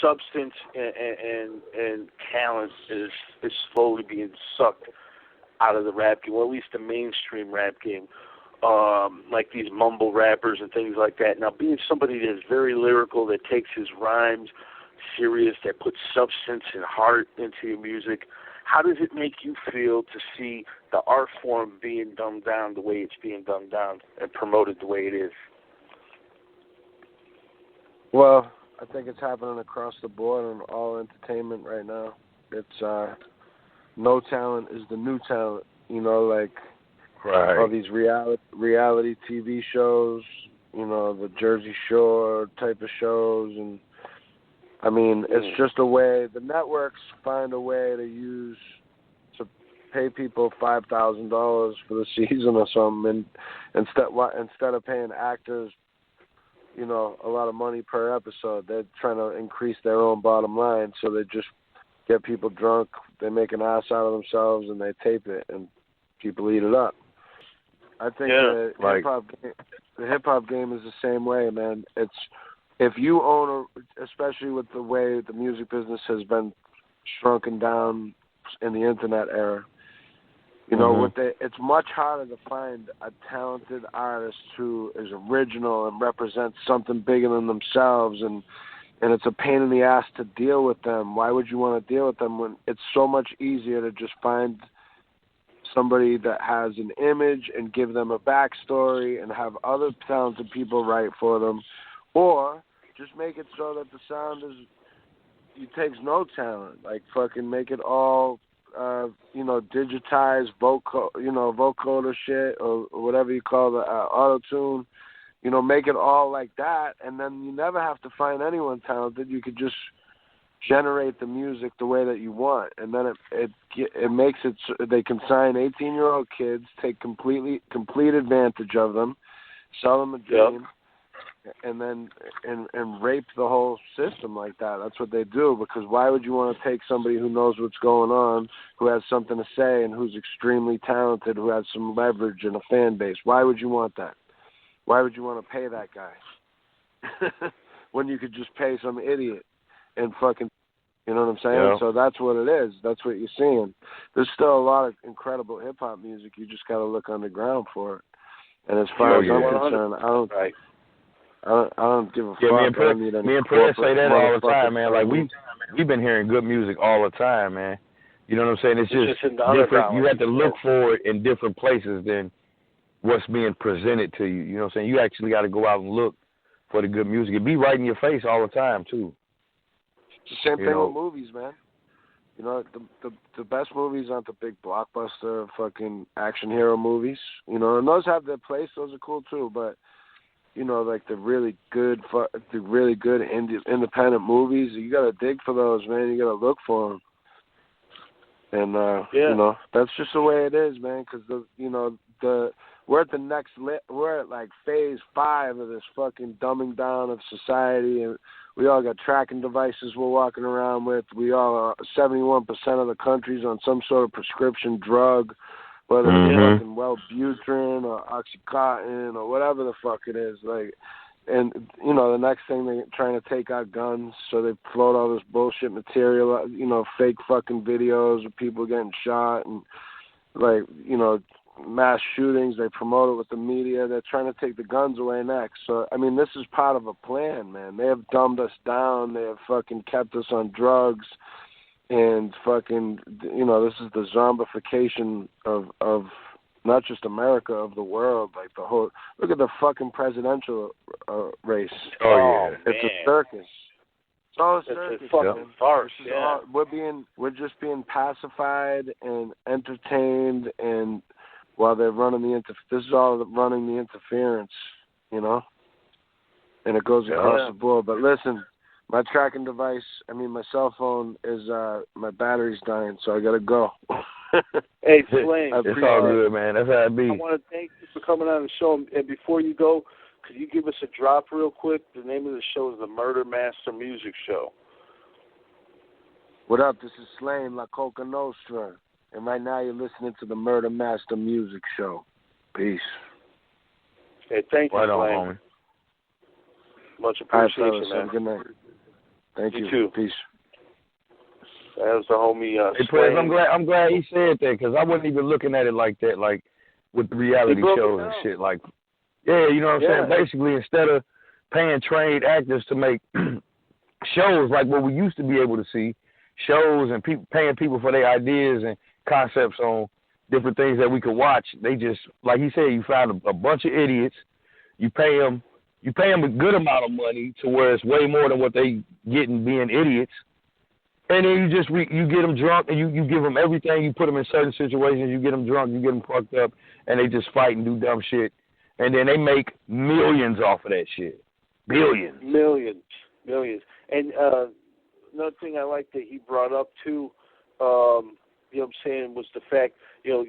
substance and talent is slowly being sucked out of the rap game, or at least the mainstream rap game. Like these mumble rappers and things like that. Now, being somebody that's very lyrical, that takes his rhymes serious, that puts substance and heart into your music, how does it make you feel to see the art form being dumbed down the way it's being dumbed down and promoted the way it is? Well, I think it's happening across the board in all entertainment right now. It's no talent is the new talent, you know, like all these reality TV shows, you know, the Jersey Shore type of shows, and I mean, it's just a way, the networks find a way to pay people $5,000 for the season or something, and instead of paying actors, you know, a lot of money per episode, they're trying to increase their own bottom line, so they just get people drunk, they make an ass out of themselves, and they tape it, and people eat it up. I think the hip-hop game is the same way, man. It's, if you own especially with the way the music business has been shrunken down in the internet era, you know, it's much harder to find a talented artist who is original and represents something bigger than themselves, and it's a pain in the ass to deal with them. Why would you want to deal with them when it's so much easier to just find somebody that has an image and give them a backstory and have other talented people write for them, or just make it so that the sound it takes no talent, like fucking make it all you know, digitized vocoder shit or whatever you call the auto-tune, you know, make it all like that, and then you never have to find anyone talented. You could just generate the music the way that you want, and then it makes it so they can sign 18-year-old kids, take complete advantage of them, sell them a dream, and then and rape the whole system like that. That's what they do, because why would you want to take somebody who knows what's going on, who has something to say, and who's extremely talented, who has some leverage and a fan base? Why would you want that? Why would you want to pay that guy when you could just pay some idiot and fucking, you know what I'm saying? Yeah. So that's what it is. That's what you're seeing. There's still a lot of incredible hip-hop music. You just got to look underground for it. And as far as I'm concerned, I don't give a fuck. Me and Prince say that all the time, man. Like, we've been hearing good music all the time, man. You know what I'm saying? It's just different. You have to look for it in different places than what's being presented to you. You know what I'm saying? You actually got to go out and look for the good music. It be right in your face all the time, too. It's the same thing with movies, man. You know, the best movies aren't the big blockbuster fucking action hero movies. You know, and those have their place. Those are cool, too. But, you know, like the really good independent movies, you got to dig for those, man. You got to look for them. And, you know, that's just the way it is, man, because, we're at the next, we're at like phase 5 of this fucking dumbing down of society, and we all got tracking devices we're walking around with. We all are, 71% of the country's on some sort of prescription drug, whether it's fucking Wellbutrin or Oxycontin or whatever the fuck it is. Like, and, you know, the next thing they're trying to take our guns, so they float all this bullshit material, you know, fake fucking videos of people getting shot and, like, you know, mass shootings. They promote it with the media. They're trying to take the guns away next. So, I mean, this is part of a plan, man. They have dumbed us down. They have fucking kept us on drugs. And fucking, you know, this is the zombification of not just America, of the world. Like the whole, look at the fucking presidential race. Oh, yeah. It's a circus. It's all a circus. It's a fucking farce. We're just being pacified and entertained, and while they're running this is all running the interference, you know, and it goes across the board. But listen, my tracking device, my cell phone is, my battery's dying, so I gotta go. Hey, Slaine. It's all good, man. That's how it be. I want to thank you for coming on the show. And before you go, could you give us a drop real quick? The name of the show is the Murder Master Music Show. What up? This is Slaine, La Coca Nostra. And right now you're listening to the Murder Master Music Show. Peace. Hey, thank you, Right Slaine. on, homie. Much appreciation, man. Have a good night. Thank you. You too. Peace. That was the homie. Hey, Prez, I'm glad he said that because I wasn't even looking at it like that, like with the reality shows and shit. Like, yeah, you know what I'm saying? Basically, instead of paying trained actors to make shows like what we used to be able to see, shows and paying people for their ideas and concepts on different things that we could watch, they just, like he said, you find a bunch of idiots, you pay them a good amount of money to where it's way more than what they getting being idiots. And then you get them drunk and you give them everything. You put them in certain situations. You get them drunk. You get them fucked up, and they just fight and do dumb shit. And then they make millions off of that shit. Billions. Millions. And another thing I like that he brought up too, you know what I'm saying, was the fact, you know,